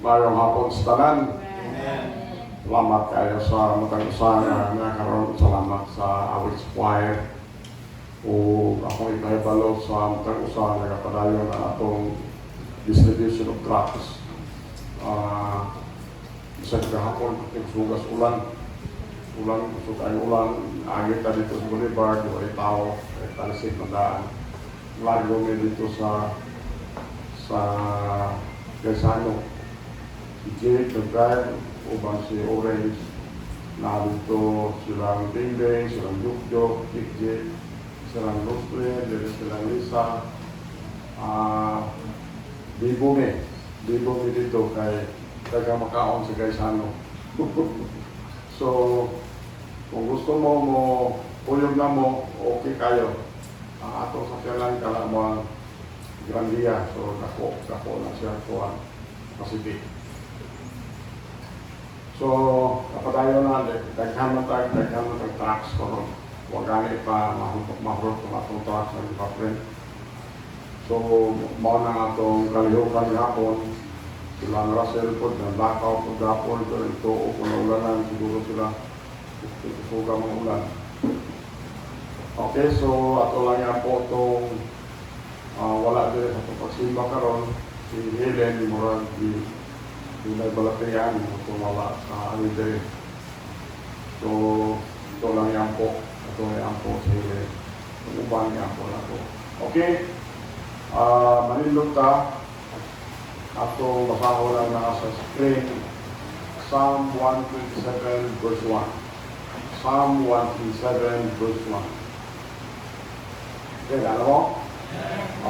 Mayong hapon sa tanan. Amen. Salamat kayo sa matang usaha nga karon. Salamat sa awit choir. O akong ikahibalo sa matang usaha nga kapadayon na atong distribution of tracts. Isang kahapon, sugas ulan. Gusto kayo ulan. Agit na dito sa Boulevard, wala tao, talisik na daan. Lago may dito sa Gaisano. Si Jake, nag-drive, ubang si Orange, narito silang Bingbing, silang Yukjok, Kikjik, silang Lustre, dari silang Lisa, Bibumi dito kay taga Makaon sa Gaisano. So, kung gusto mo puyog na mo, okay kayo. Ang atong sakyanan kalamang Grandia, so dako na siya kuhan Pacific. So, kapadayon na, daghan na tracks ko ron. Huwag gani pa mahurot ng atong tracks ng department. So, mao na atong kalihukan hapon. Sila ng Russell po, ng blackout ng gapon, pero ito o kung naulanan, siguro sila susuga mga ulan. Okay, so ato lang yan po itong wala din sa itong pagsimba karon. Si Helen, di Morag, di nagbalatriyan, tumala sa Alidre. So, ito lang yan po. Ito yan po si Helen. Ang uban yan po na po. Okay, manindog ka. Ato basaho lang na sa screen. Psalm 127 verse 1. Psalm 127 verse 1. Okay, alam mo?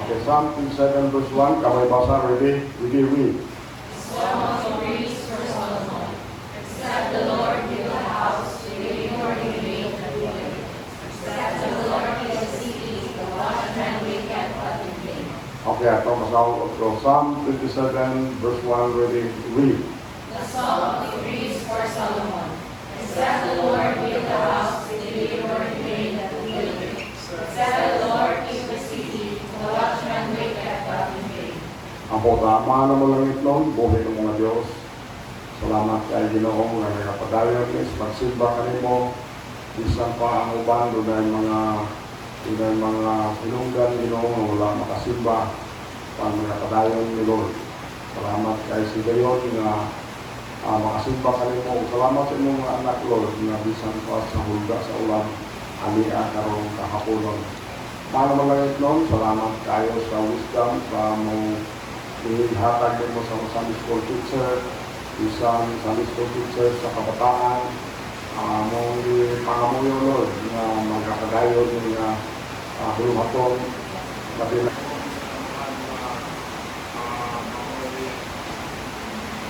Okay, Psalm 27 verse 1. Kamay basa, ready? Read. Psalm of praise for Solomon. Except the Lord build a house, the labor in vain that build it. Except the Lord build a city, the watchman waketh but in vain. Okay, ato basaho. So, Psalm 27 verse 1, ready? Read. The Psalm of praise for Solomon. Except the Lord build a house, the labor in vain that build it. Except the Lord keep the city, the watchman waketh but in vain. Ang programa na malangit nun, buhay ng mga Diyos. Salamat kay Ginoong na nakapadayon is magsimba kanimo. Isang pa ang uban doon ay mga pinunggan Ginoong na wala makasimba pang nakapadayon ni Lord. Salamat kay si Gayon na makasimba kanimo. Salamat sa inyong mga anak Lord na bisan pa sa hulga sa ulan alia karong kahaponon. Mga malangit nun, salamat kayo sa wisdom sa mong ihatag din mo sa Sunday School teacher, isang Sunday School teacher sa kabataan, mong pangamuyo Lord na magkakadayon ng huluhaton pati na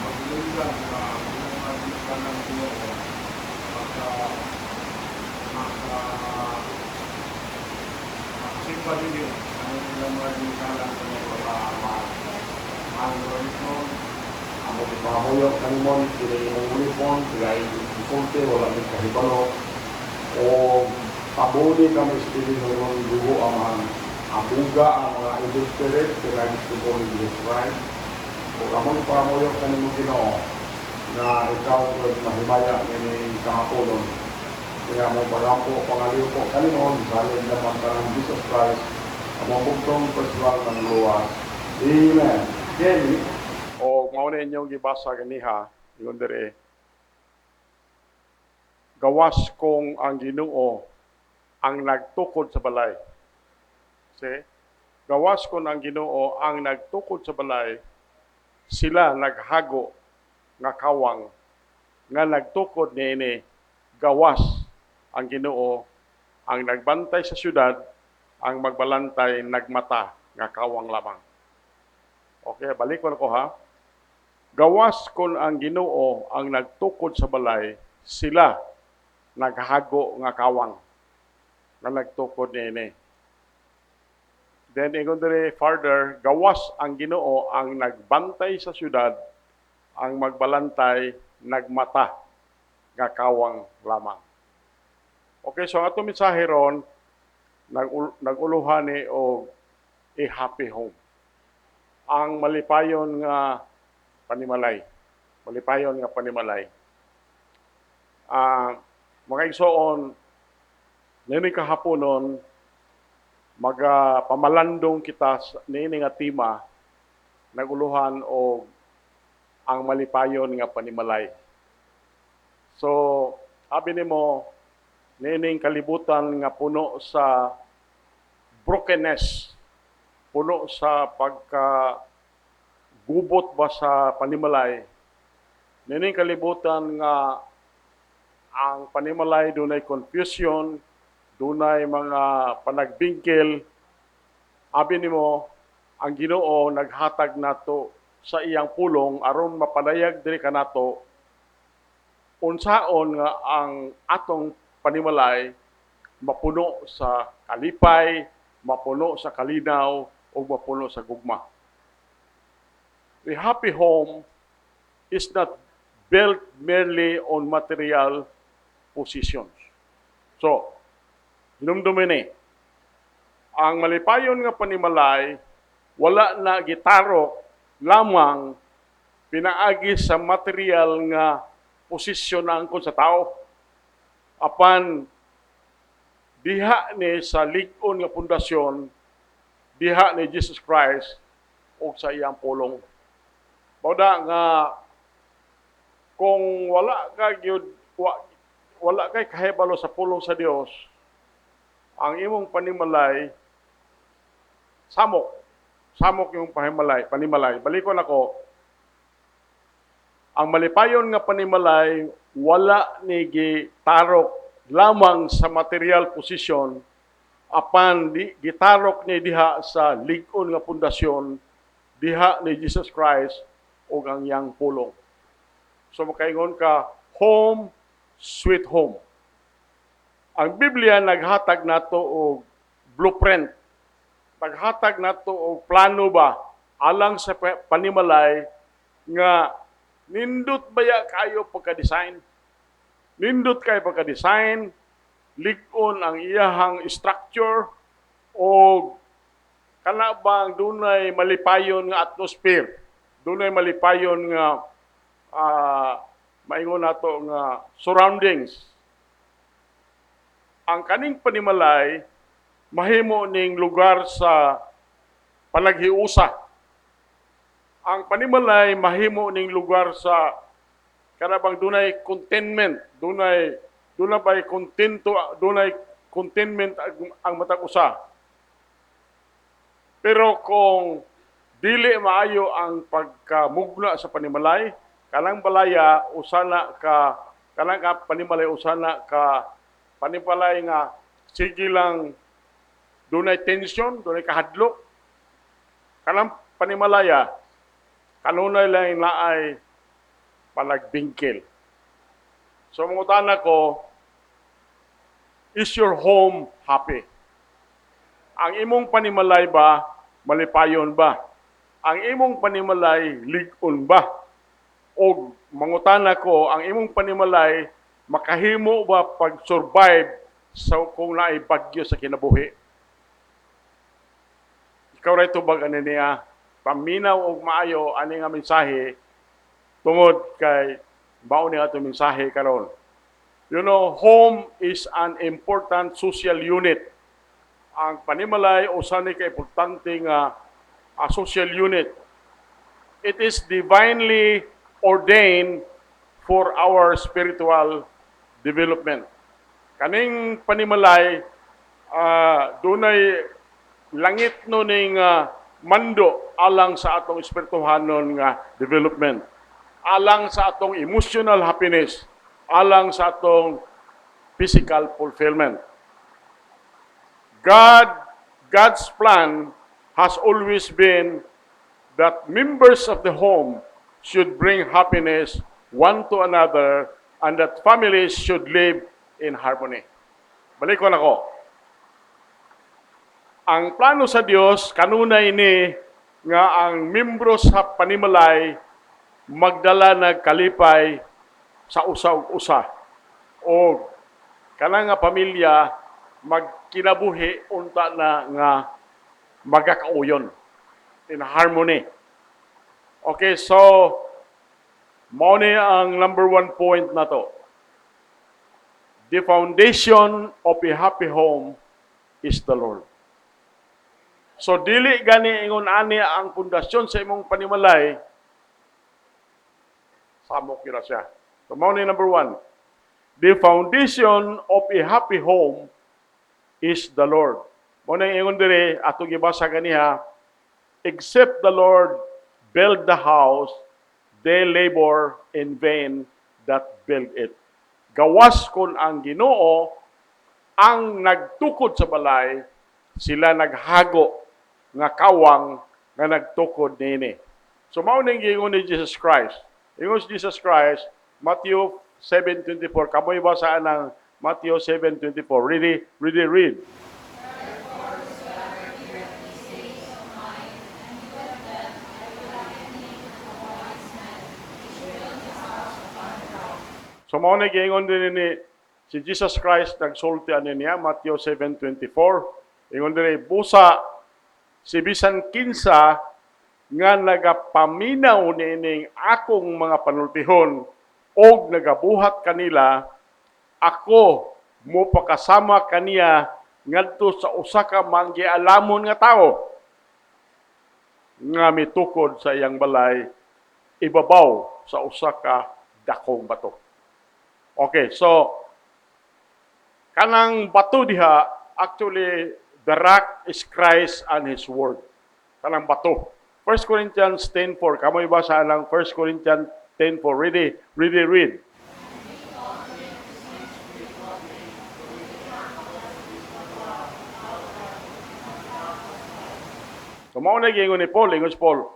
maglulang na mga ng Ginoo simpa din yun ang ilang mga ginikalan sa mga ang uniform, ang pagpapamuyok ng mon, sila yung uniform, sila yung ipunte, wala yung kahibalo. O pabuli kami sa piling ng mga dugo ang mga abuga, ang mga industry, sila yung gusto ng Jesus Christ. O kamong pamuyok ng mga Ginoo na ikaw mahimaya ng kahapon. Kaya mo pagampo, pangaliw po, kalimon, salin naman ka ng Jesus Christ, ang mga bugtong personal ng luwas. Amen. Kenny, o mauna inyong gibasa ganiha, yun dire, gawas kong ang Ginoo ang nagtukod sa balay. See? Gawas kong ang Ginoo ang nagtukod sa balay, sila naghago nga kawang, nga nagtukod niini, gawas ang Ginoo ang nagbantay sa syudad, ang magbalantay nagmata nga kawang lamang. Okay, balik ko ha. Gawas kon ang Ginoo ang nagtukod sa balay, sila naghago nga kawang nga nagtukod niini. Then ingon diri further, gawas ang Ginoo ang nagbantay sa syudad, ang magbalantay nagmata nga kawang lamang. Okay, so ato mensahe ron naguluhan ni og a happy home. Ang malipayon nga panimalay. malipayon nga panimalay. Mga igsoon, nini kahaponon, pamalandong kita nini nga tema, naguluhan o ang malipayon nga panimalay. So, sabi nimo, nining kalibutan nga puno sa brokenness, puno sa gubot ba sa panimalay. Nining kalibutan nga ang panimalay dunay confusion, dunay mga panagbingkil. Abi nimo, ang Ginoo naghatag nato sa iyang pulong aron mapadayag diri kanato unsaon nga ang atong panimalay mapuno sa kalipay, mapuno sa kalinaw, o mapuno sa gugma. The happy home is not built merely on material possessions. So, hinumdumin ni, ang malipayon nga panimalay, wala na gitarok lamang pinaagi sa material nga posisyon na angkon sa tao. Apan, diha ni sa lig-on nga pundasyon, diha ni Jesus Christ o sa iyang pulong. Bawda nga kung wala kay kahibalo sa pulong sa Dios, ang imong panimalay samok yung panimalay. Balikon ako, ang malipayon nga panimalay wala ni gitarok lamang sa material posisyon, apan gitarok ni diha sa lig-on nga pundasyon, diha ni Jesus Christ ug ang iyang pulong. So makaingon ka, home sweet home. Ang Biblia naghatag nato og blueprint. Naghatag nato og plano ba alang sa panimalay nga nindot baya kayo pagka-design. Nindot kayo pagka-design, lig-on ang iyahang structure o kana bang dunay malipayon nga atmosphere. Dunay malipayon nga maingon nato nga surroundings. Ang kaning panimalay mahimo ning lugar sa panaghiusa. Ang panimalay mahimo ning lugar sa kanabang dunay contentment, dunay contentment ang matag usa. Pero kung dili maayo ang pagkamugna sa panimalay, kanang balaya usana ka panimalay usana ka panimalay nga sige lang dunay tension, dunay kahadlok. Kanang panimalaya kanunay lang naay panagbingkil. So mangutana ko, is your home happy? Ang imong panimalay ba malipayon ba? Ang imong panimalay lig-on ba? O mangutana ko, ang imong panimalay makahimo ba pag-survive sa kung naay bagyo sa kinabuhi? Ikaw ray tubag ani niya, paminaw og maayo ani nga mensahe tungod kay mao ni ato mensahe karon. You know, home is an important social unit. Ang panimalay usa ni ka importante nga social unit. It is divinely ordained for our spiritual development. Kaning panimalay dunay langit no ning mando alang sa atong espirituhanon nga development, alang sa atong emotional happiness, alang sa atong physical fulfillment. God's plan has always been that members of the home should bring happiness one to another and that families should live in harmony. Balikon ako. Ang plano sa Dios kanunay ni nga ang membro sa panimalay magdala ng kalipay sa usa-usa. O kana nga pamilya magkinabuhi unta na nga magakauyon in harmony. Okay, so Mao ni ang number one point na to. The foundation of a happy home is the Lord. So dili gani ingon ani ang pundasyon sa imong panimalay, samok yun na siya. So mao ni number one. The foundation of a happy home is the Lord. Mao na ingon dire ato gibasa ganiha, except the Lord build the house, they labor in vain that build it. Gawas kon ang Ginoo ang nagtukod sa balay, sila naghago nga kawang nga nagtukod nini. So mao ning giingon ni Jesus Christ. Ingon si Jesus Christ, Matthew 7:24. Kamoy basa ng Matthew 7:24. Really read. So mao na giingon din ni si Jesus Christ nagsulti ani niya Matthew 7:24. Ingon dire busa si bisan kinsa nga nagapaminaw nining akong mga panultihon og nagabuhat kanila, ako mo pakasama kaniya ngadto sa usa ka manggialamon nga tawo nga mitukod sa iyang balay ibabaw sa usa ka dakong bato. Okay, so kanang bato diha, actually the rock is Christ and His Word. Kanang bato. 1 Corinthians 10:4. Kamoy basa ng 1 Corinthians 10:4. Read. So mao na giingon ni Paul, ingon si Paul,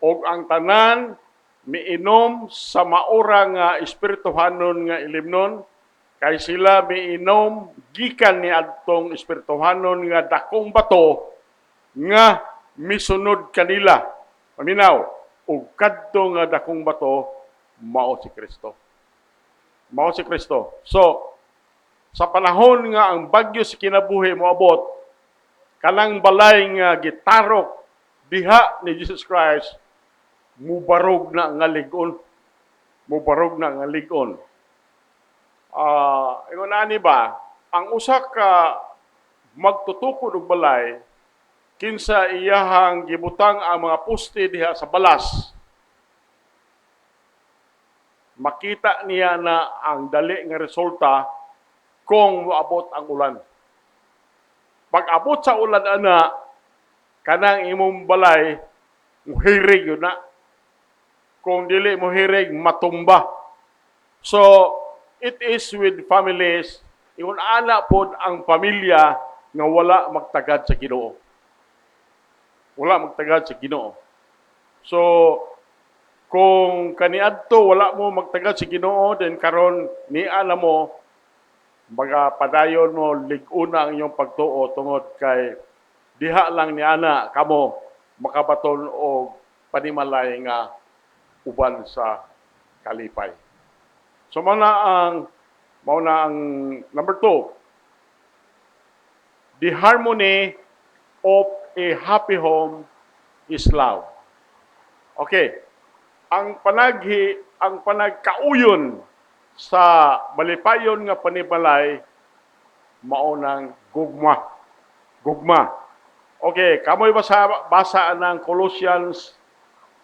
og ang tanan miinom sa maura nga espirituhanon nga ilimnon, kay sila miinom gikan ni adtong espirituhanon nga dakong bato nga misunod kanila. Paminaw, ug kadto nga dakong bato mao si Kristo. Mao si Kristo. So sa panahon nga ang bagyo sa kinabuhi moabot, kanang balay nga gitarok diha ni Jesus Christ, mubarog na nga ligon. Mubarog na nga ligon. Ingon ani ba, ang usa ka magtutukod og balay, kinsa iyahang gibutang ang mga poste diha sa balas, makita niya na ang dali nga resulta kung moabot ang ulan. Pag abot sa ulan ana, kanang imong balay muhirig yun na. Kung dili muhirig, matumba. So, it is with families, ingon ana pod ang pamilya nga wala magtagad sa Ginoo. Wala magtagad sa Ginoo. So, kung kaniadto wala mo magtagad sa Ginoo, then karon niana mo baga padayon mo lig-una ang iyong pagtuo tungod kay diha lang ni ana kamo makabaton og panimalay nga uban sa kalipay. So mao na ang number 2. The harmony of a happy home is love. Okay. Ang panagkauyon sa malipayon nga panimalay mao nang gugma. Gugma. Okay, kamoy basa ng Colossians.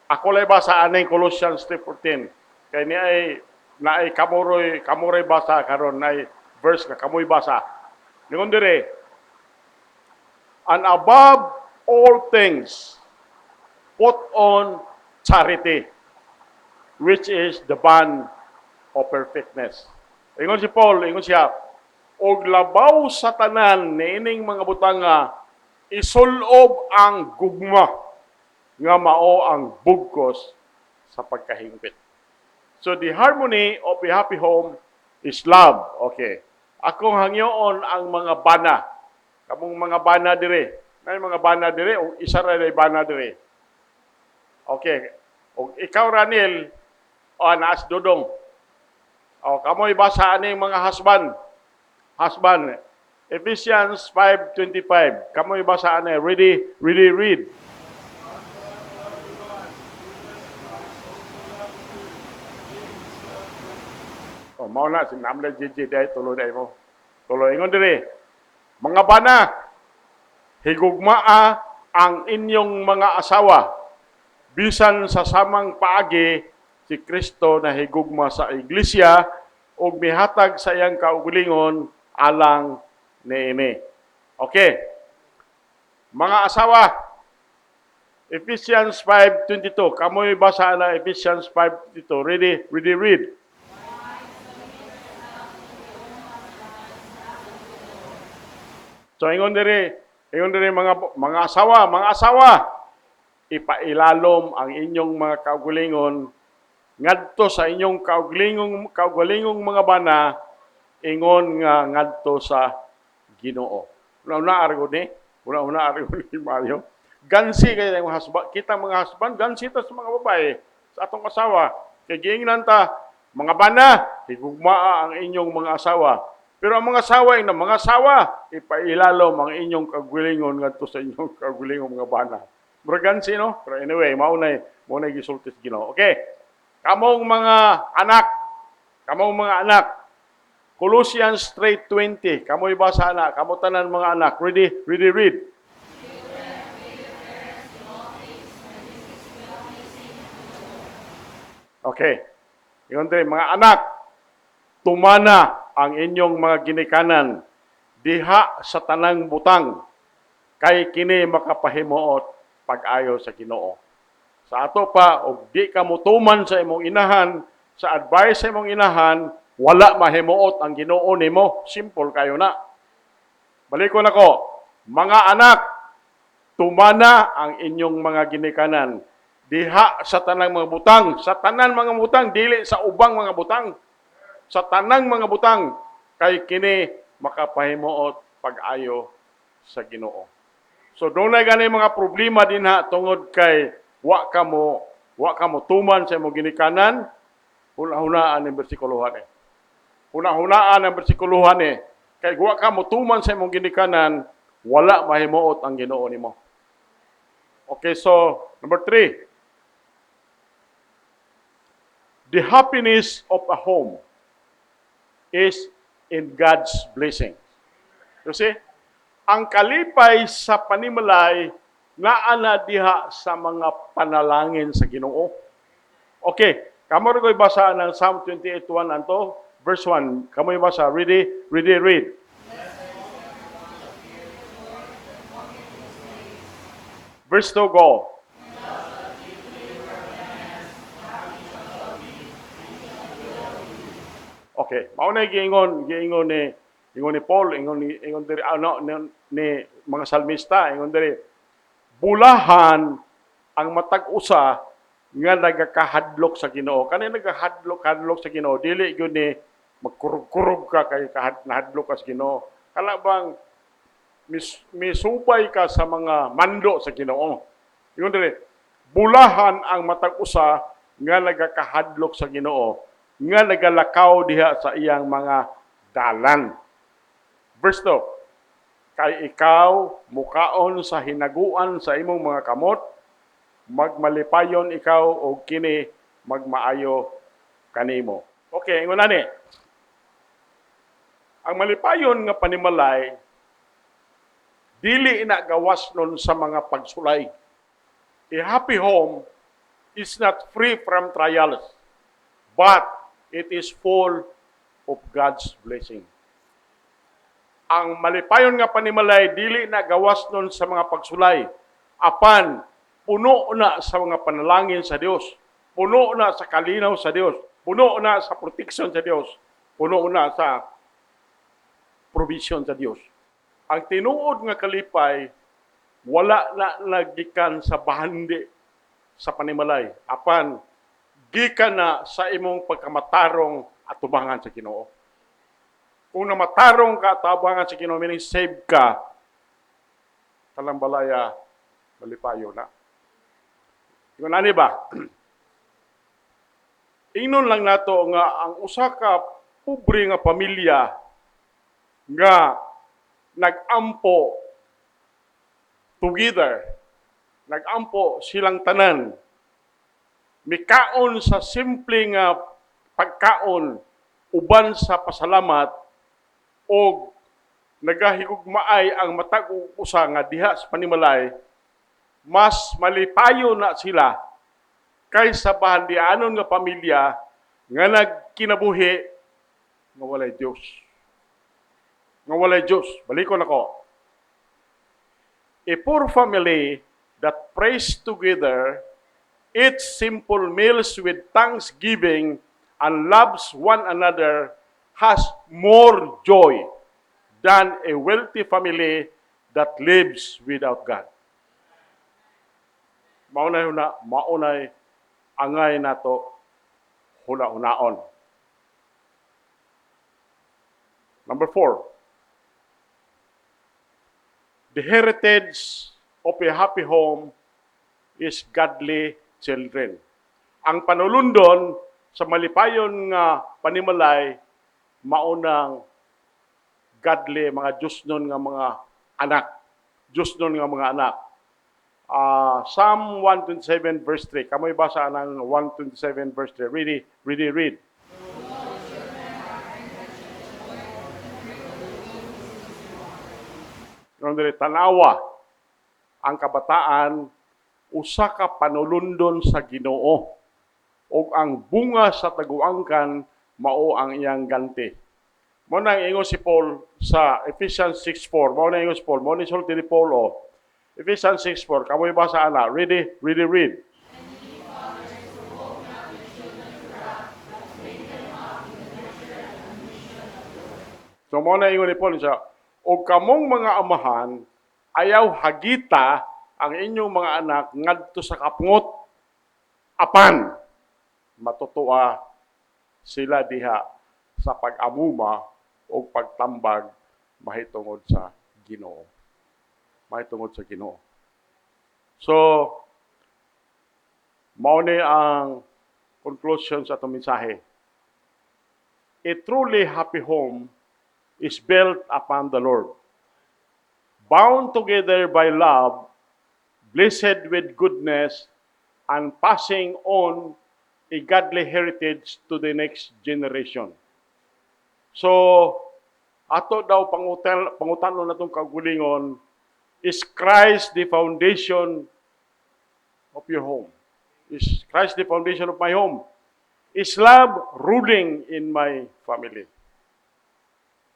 Ako lay basa anay Colossians 3:14. Kay ni ay naay kamuroy basa karon nay verse nga kamoy basa. Ningon dire, and above all things put on charity, which is the bond of perfectness. Ingon si Paul, ingon siya, og labaw sa tanan niining mga butang nga isulob ang gugma nga mao ang bugkos sa pagkahingpit. So the harmony of a happy home is love. Okay. Akong hangyoon ang mga bana. Kamong mga bana dire. Nay mga bana dire o isa ra day bana dire. Okay. O ikaw Ranil, naas dudong. O kamoy basa ani mga husband. Ephesians 5:25. Kamoy basa ani. Ready, read. O mao na sinamla JJ day tuloy day mo. Tuloy ingon diri. Mga bana, higugmaa ang inyong mga asawa bisan sa samang paagi si Kristo na higugma sa iglesia ug mihatag sa iyang kaugalingon alang niini. Okay. Mga asawa, Ephesians 5:22. Kamoy basa na Ephesians 5:22. Ready, read. So ingon diri mga asawa, ipailalom ang inyong mga kaugalingon ngadto sa inyong kaugalingong mga bana ingon nga ngadto sa Ginoo. Una argo ni Mario. Gansi kay mga husband, kita mga husband, gansi ta sa mga babae, sa atong asawa. Kay giingnan ta, mga bana, higugmaa ang inyong mga asawa. Pero ang mga asawa, ipailalom ang inyong kagulingon ngadto sa inyong kagulingong mga bana. Mura gansi, no? Pero anyway, maunay gisulti sa Ginoo. Okay. Kamong mga anak, Colossians 3:20. Kamoy basa na, kamo tanan mga anak. Ready, read. Okay. Ingon diri mga anak, tumana ang inyong mga ginikanan diha sa tanang butang kay kini makapahimuot pag-ayo sa Ginoo. Sa ato pa og di ka mutuman sa imong inahan, sa advice sa imong inahan, wala mahimuot ang Ginoo nimo. Simple kayo na. Balikon ako, mga anak, tumana ang inyong mga ginikanan diha sa tanang mga butang, sa tanan mga butang, dili sa ubang mga butang, sa tanang mga butang, kay kini makapahimuot pag-ayo sa Ginoo. So doon na gani mga problema din ha tungod kay wa ka mo tuman sa imong ginikanan. Huna-hunaan ang bersikuluhan eh. Huna-hunaan ang bersikuluhan eh. Kay wa ka mo tuman sa imong ginikanan, wala mahimuot ang Ginoo nimo. Okay, so number 3. The happiness of a home is in God's blessing. You see? Ang kalipay sa panimalay naa na diha sa mga panalangin sa Ginoo. Okay, kamo rin ko'y basa ng Psalm 28:1 anto, verse 1. Kamoy basa, read. Verse 2, go. Okay, mauna giingon ni Paul, ingon diri ni mga salmista, ingon diri bulahan ang matag usa nga nagakahadlok sa Ginoo. Kani nagahadlok sa Ginoo, dili gyud ni magkurog-kurog ka kay nahadlok ka sa Ginoo. Kala bang misubay ka sa mga mando sa Ginoo. Ingon diri bulahan ang matag usa nga nagakahadlok sa Ginoo, nga nagalakaw diha sa iyang mga dalan. Verse 2, kay ikaw mukaon sa hinaguan sa imong mga kamot, magmalipayon ikaw o kini magmaayo kanimo. Okay, ingon ani. Ang malipayon nga panimalay, dili ina gawas nun sa mga pagsulay. A happy home is not free from trials, but it is full of God's blessing. Ang malipayon nga panimalay, dili na gawas nun sa mga pagsulay. Apan, puno na sa mga panalangin sa Dios. Puno na sa kalinaw sa Dios. Puno na sa protection sa Dios. Puno na sa provision sa Dios. Ang tinuod nga kalipay, wala na nagikan sa bahandi sa panimalay. Apan, gikan na sa imong pagkamatarong at tubangan sa Ginoo. Kung namatarong ka at tubangan sa Ginoo, meaning save ka, talambalaya, malipayo na. Yung nani ba? Ingnon lang nato nga ang usa ka pobre nga pamilya nga nag-ampo together, nag-ampo silang tanan, mikaon sa simple nga pagkaon uban sa pasalamat o nagahigugmaay ang matag usa nga diha sa panimalay, mas malipayo na sila kaysa bahandianon nga pamilya nga nagkinabuhi nga walay Dios. Nga walay Dios. Balikon ako. A poor family that prays together, eats simple meals with thanksgiving, and loves one another has more joy than a wealthy family that lives without God. Maunay angay nato huna-hunaon. Number 4, the heritage of a happy home is godly children. Ang panulundon sa malipayon nga panimalay maunang godly, mga Diyos nun nga mga anak. Diyos nun nga mga anak. Psalm 127 verse 3. Kamoy basa ng 127 verse 3. Read. Tanawa ang kabataan usa ka panulundon sa Ginoo ug ang bunga sa taguangkan mao ang iyang ganti. Mao nang ingon si Paul sa Ephesians 6:4. Mao nang ingon si Paul, mao ni sulti ni Paul o. Ephesians 6:4. Kamoy basa ana. Read. So mao nang ingon ni Paul siya, o kamong mga amahan, ayaw hagita ang inyong mga anak ngadto sa kapungot, apan matutua sila diha sa pag-amuma o pagtambag mahitungod sa Ginoo. So, mao ni ang conclusion sa atong mensahe. A truly happy home is built upon the Lord, bound together by love, blessed with goodness, and passing on a godly heritage to the next generation. So, ato daw pangutanon natong kagulingon, is Christ the foundation of your home? Is Christ the foundation of my home? Is love ruling in my family?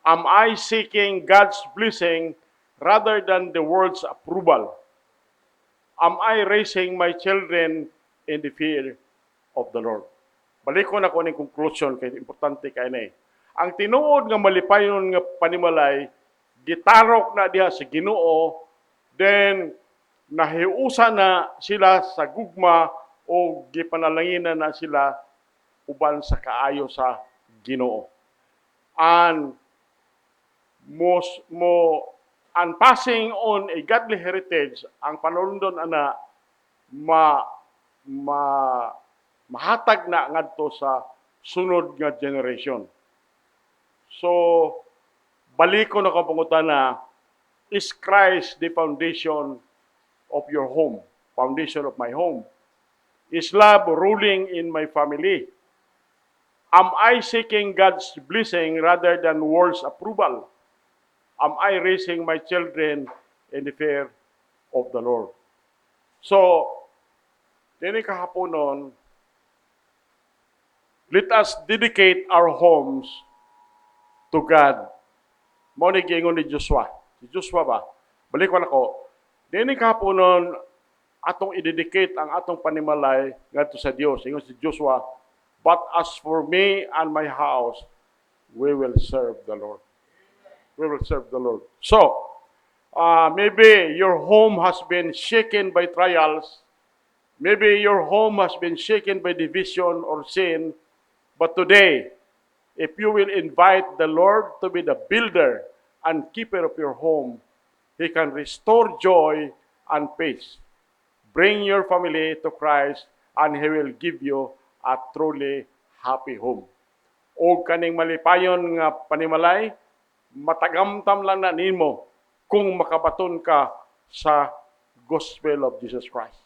Am I seeking God's blessing rather than the world's approval? Am I raising my children in the fear of the Lord? Balikon ako ng conclusion kay importante kay ni. Ang tinuod nga malipayon nga panimalay gitarok na diha sa Ginoo, then nahiusa na sila sa gugma o gipanalanginan na sila uban sa kaayo sa Ginoo. And and passing on a godly heritage, ang panulundon ana mahatag na ngadto sa sunod nga generation. So, balikon ako pangutana, is Christ the foundation of your home? Foundation of my home? Is love ruling in my family? Am I seeking God's blessing rather than world's approval? Am I raising my children in the fear of the Lord? So, dini kahaponon, let us dedicate our homes to God. Mao ni giingon ni Joshua. Si Joshua ba? Balikon ako. Dini kahaponon, atong i-dedicate ang atong panimalay ngadto sa Dios. Ingon si Joshua, but as for me and my house, we will serve the Lord. We will serve the Lord. So, maybe your home has been shaken by trials. Maybe your home has been shaken by division or sin. But today, if you will invite the Lord to be the builder and keeper of your home, He can restore joy and peace. Bring your family to Christ and He will give you a truly happy home. O kaning malipayon nga panimalay, matagamtam lang na nimo kung makabaton ka sa gospel of Jesus Christ.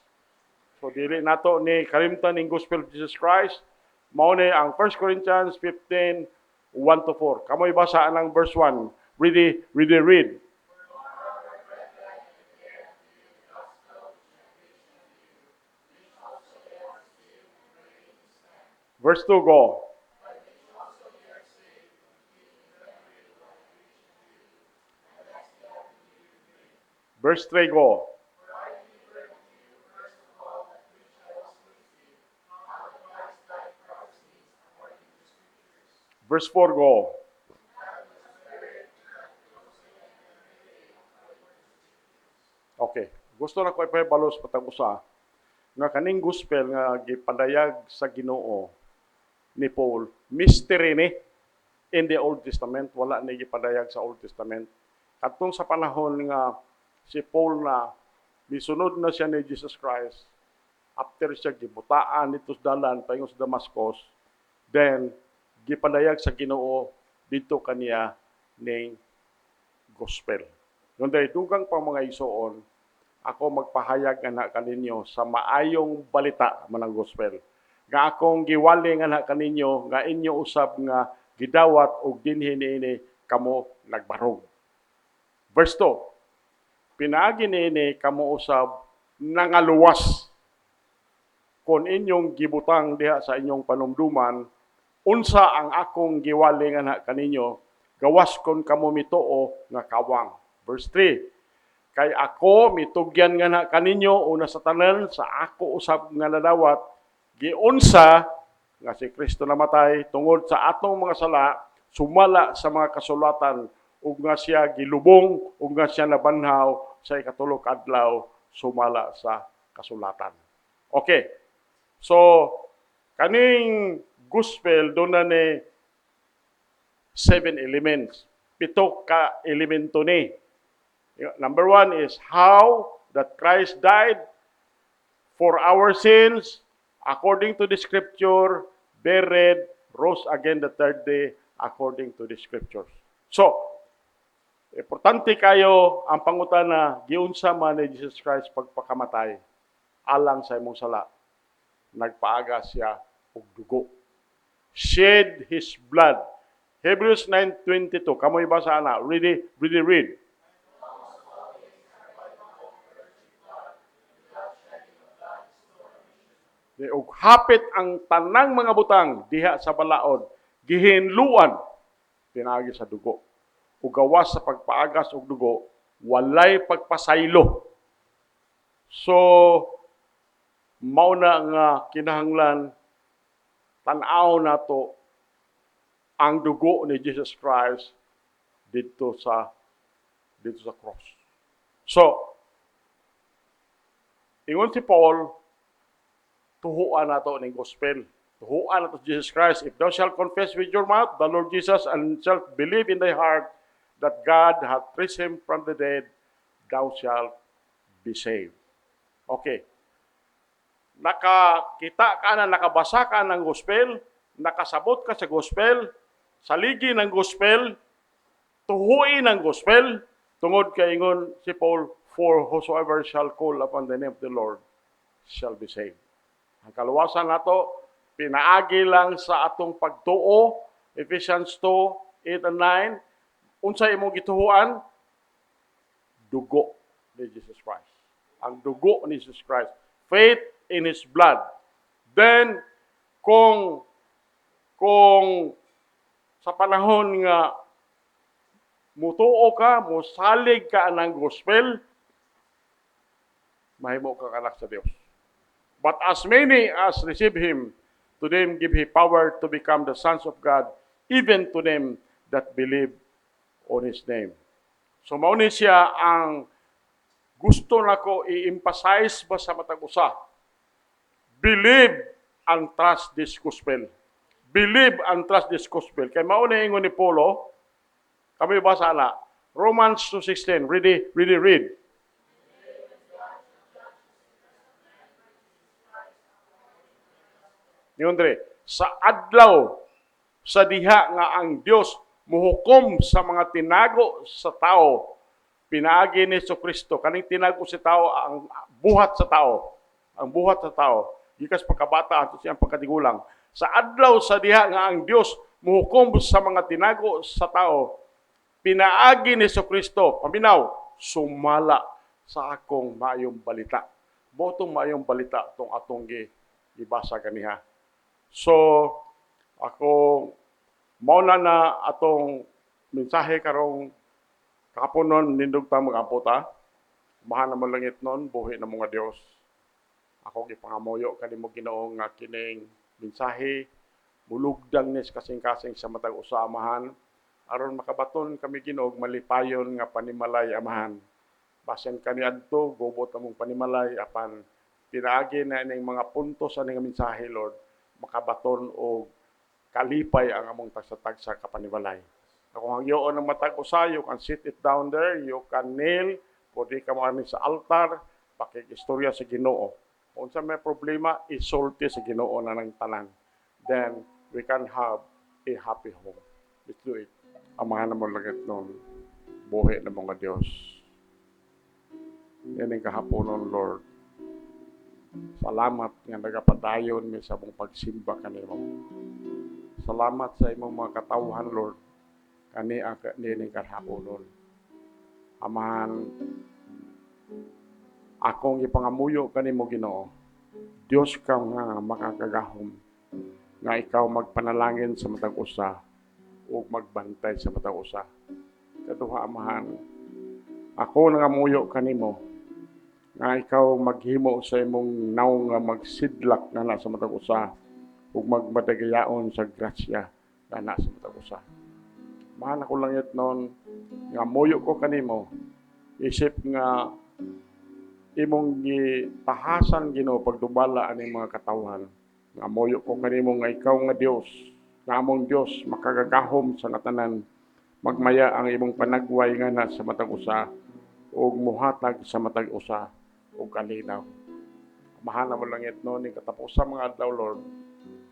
So dili nato ni kalimtan ning gospel of Jesus Christ. Mao ni ang 1 Corinthians 15 1 to 4. Kamoy basa ng verse 1. Read. Verse 2, go. Verse 3, go. Verse 4, go. Okay. Gusto na ko ipahibalos patag usa nga kaning gospel nga gipadayag sa Ginoo ni Paul, mystery ni in the Old Testament, wala ni gipadayag sa Old Testament. Katong sa panahon nga si Paul na misunod na siya ni Jesus Christ, after siya gibutaan nito sa dalan paingon sa Damascus, then gipadayag sa Ginoo dito kaniya ning gospel. Ngunday dugang pa mga igsoon, ako magpahayag na kaninyo sa maayong balita manang gospel. Nga akong giwali nga kaninyo nga inyo usab nga gidawat og dinhi niini kamo nagbarog. Verse 2. Pinaagi niini kamo usab nangaluwas kon inyong gibutang diha sa inyong panumduman unsa ang akong giwali nga kaninyo gawas kon kamo mituo nga kawang. Verse 3. Kay ako mitugyan nga kaninyo una sa tanan sa ako usab nga nadawat giunsa nga si Kristo namatay tungod sa atong mga sala sumala sa mga kasulatan ug nga siya gilubong ug nga siya nabanhaw sa ikatulo ka adlaw sumala sa kasulatan. Okay. So kaning gospel doon na ni 7 elements. 7 ka elemento ni. Number 1 is how that Christ died for our sins according to the scripture, buried, rose again the third day according to the scriptures. So, importante kayo ang pangutana, giunsa man ni Jesus Christ pagpakamatay alang sa imong sala. Nagpaaga siya og dugo. Shed his blood. Hebrews 9:22. Kamoy basa na. Read. Ug hapit ang tanang mga butang diha sa balaod gihinluan pinaagi sa dugo. Ug gawas sa pagpaagas og dugo walay pagpasaylo. So mao na nga kinahanglan tan-aw nato ang dugo ni Jesus Christ dito sa cross. So ingon si Paul, tuhuan nato ning gospel. Tuhuan nato Jesus Christ. If thou shalt confess with your mouth the Lord Jesus and shalt believe in thy heart that God hath raised him from the dead, thou shalt be saved. Okay. Nakakita ka na, nakabasa ka ng gospel, nakasabot ka sa gospel, saligi ng gospel, tuhuin ng gospel, tungod kay ingon si Paul, for whosoever shall call upon the name of the Lord shall be saved. Ang kaluwasan nato, pinaagi lang sa atong pagtuo, Ephesians 2:8 and 9, unsay imong gituhuan? Dugo ni Jesus Christ. Ang dugo ni Jesus Christ. Faith in His blood. Then, kung sa panahon nga mutuo ka, musalig ka ng gospel, mahimo ka kanak sa Dios. But as many as receive Him, to them give He power to become the sons of God, even to them that believe on His name. So mauni siya ang gusto nako i-emphasize ba sa matag usa. Believe and trust this gospel. Believe and trust this gospel. Kay mauni ingon ni Paulo, kami basa na, Romans 2:16. Read. Niundre, sa adlaw sa diha nga ang Dios muhukom sa mga tinago sa tao, pinaagi ni Jesucristo kaning tinago sa tao ang buhat sa tao. Ang buhat sa tao gikas pagkabata ato siyang pagkatigulang. Sa adlaw sa diha nga ang Dios muhukom sa mga tinago sa tao, pinaagi ni Jesucristo, paminaw, sumala sa akong maayong balita. Botong maayong balita itong atong ibasa kaniha. So, ako, mauna na atong mensahe karong kapunon nindog ta mag-amputa. Mahan na mo langit nun, buhi na mga Dios. Ako gipangamuyo kanimo Ginoo nga kining mensahe bulugdang nis kasing-kasing sa matag usa amahan aron makabaton kami Ginoo malipayon nga panimalay amahan. Basin kaniadto gubot among panimalay apan pinaagi na ining mga puntos sa ning mensahe Lord makabaton og kalipay ang among tagsa-tagsa kapanimalay. Kung hangyoon ng matag usa, you can sit it down there, you can kneel, pwede ka maraming sa altar, pakikistorya sa Ginoo. Kung sa may problema, isulti sa Ginoo na ng tanan. Then, we can have a happy home. Let's do it. Amahan na mo langit nun, buhi na mga Diyos. Yan ang kahaponon, Lord. Salamat nga nagapadayon mi sa mong pagsimba kanimo. Salamat sa imong mga katawhan, Lord. Kani ang nining kahaponon. Amahan, akong ipangamuyo kanimo Ginoo. Dios ka nga makakagahom nga ikaw magpanalangin sa matag usa o magbantay sa matag usa. Kaduha amahan, ako nangamuyo kanimo nga ikaw maghimo sa imong naw nga magsidlak na sa matag usa ug magmadagayaon sa grasya na sa matag usa. Mahal ako lang noon nga muyo ko kanimo isip nga imong gitahasan Ginoo pagdubala aning mga katawhan nga muyo ko kanimo nga ikaw nga Dios nga among Dios makagagahom sa natanan magmaya ang imong panagway nga na sa matag usa ug muhatag sa matag usa ug kalinaw. Mahal na mo lang noon ning katapusan mga adlaw Lord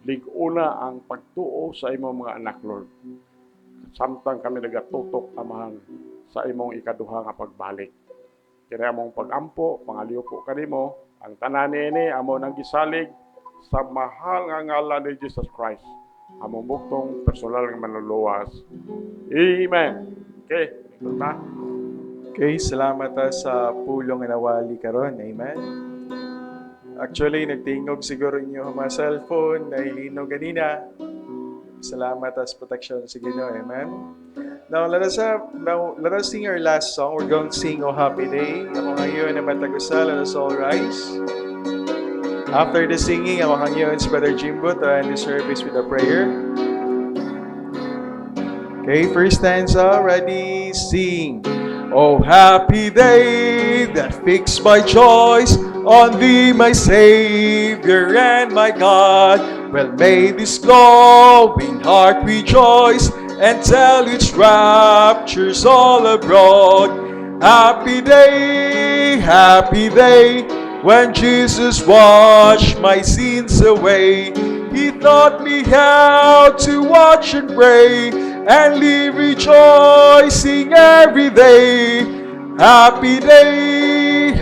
lig-una ang pagtuo sa imong mga anak Lord. Samtang kami nagatutok amahan sa imong ikaduha nga pagbalik. Kaya among pagampo, pangaliw po kanimo, ang tanan niini amo nang gisalig sa mahal nga ngalan ni Jesus Christ. Among buktong personal nga manluluwas. Amen. Okay, ito na. Okay, salamat sa pulong nga nawali karon. Amen. Actually, nagtingog siguro inyo mga cellphone na ilino ganina. Salamat as protection sa Ginoo. Amen. Now, let us sing our last song. We're going to sing "Oh Happy Day." Ako ngayon na matagusa. Let us all rise. After the singing, ako ngayon si Brother Jimbo to end the service with a prayer. Okay, first stanza. Ready, sing. Oh happy day that fixed my choice on thee, my Savior and my God. Well, may this glowing heart rejoice and tell its raptures all abroad. Happy day, when Jesus washed my sins away. He taught me how to watch and pray and live rejoicing every day. Happy day,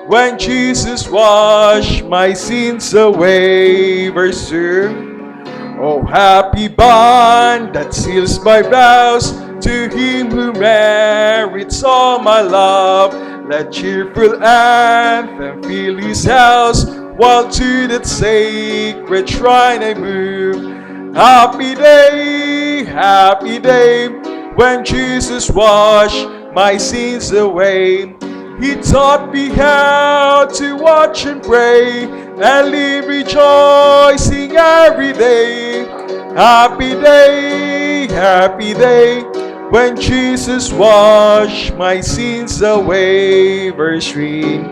when Jesus washed my sins away. Verse 2. Oh, happy bond that seals my vows to Him who merits all my love. Let cheerful anthem fill His house, while to that sacred shrine I move. Happy day, when Jesus washed my sins away. He taught me how to watch and pray and live rejoicing every day. Happy day, when Jesus washed my sins away. Verse 3.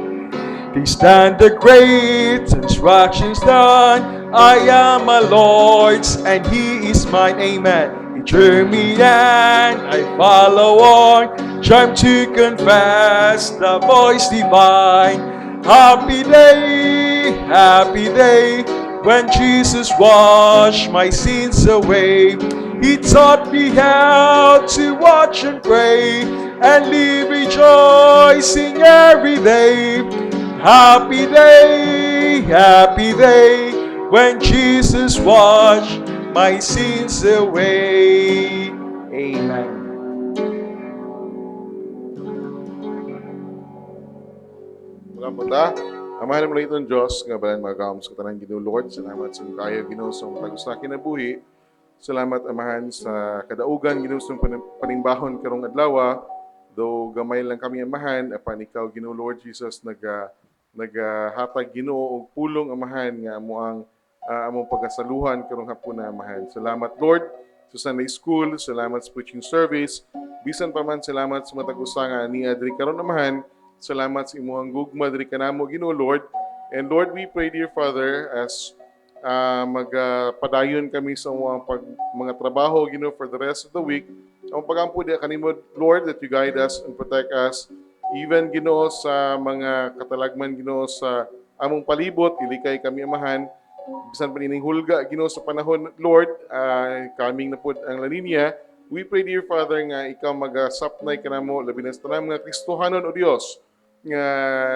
They stand the great instructions done. I am my Lord's and He is mine. Amen. He drew me and I follow on, charmed to confess the voice divine. Happy day, when Jesus washed my sins away. He taught me how to watch and pray and live rejoicing every day. Happy day, when Jesus washed my sins away. Amen. Mga puta, amahan mo lang itong Diyos, nga balan mga kaams ko tanang Ginoo Lord. Salamat sa mga kayo, Ginoo, sa mga tagos na kinabuhi. Salamat, amahan, sa kadaugan, Ginoo, sa panimbahon karong adlaw. Though gamay lang kami, amahan, apan ikaw, Ginoo Lord Jesus, naghatag, Ginoo, og pulong, amahan, nga amo ang among pagkasaluhan karong hapon na, amahan. Salamat, Lord, sa Sunday School. Salamat sa preaching service. Bisan pa man, salamat sa matag usanga ni Adri karon, amahan. Salamat sa imuhang gugma diri kanamo, Ginoo Lord. And Lord, we pray, dear Father, as magpadayon kami sa mga trabaho, Ginoo, for the rest of the week. Ang pagampo di kanimo, Lord, that you guide us and protect us. Even, Ginoo, sa mga katalagman, Ginoo, sa among palibot, ilikay kami, amahan. Bisan pa nining hulga, Ginoo, sa panahon, Lord, kaming na po ang La Nina. We pray, dear Father, nga ikaw magasapnay kanamo, labi na sa tanang mga Kristohanon, o Dios, nga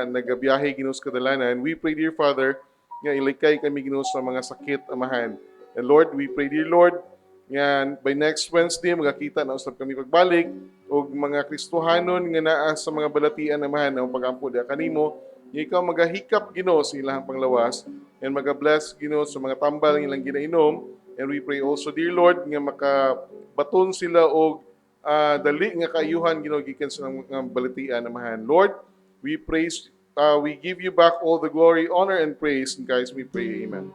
nagabiyahe, Ginoo, sa kadalanan. We pray, dear Father, nga ilikay kami, Ginoo, sa mga sakit, amahan. And Lord, we pray, dear Lord, nga by next Wednesday, magkakita na usab kami pagbalik, o mga Kristohanon nga naa sa mga balatian, amahan, ang pagampo di kanimo, nga ikaw magahikap, Ginoo, sa ilang panglawas, and magabless, Ginoo, sa mga tambal ng ilang ginainom. And we pray also, dear Lord, nga makabaton sila og dali nga kaayuhan, Ginoo, gikan sa mga balatian, amahan. Lord, we give you back all the glory, honor, and praise. And guys, we pray, amen.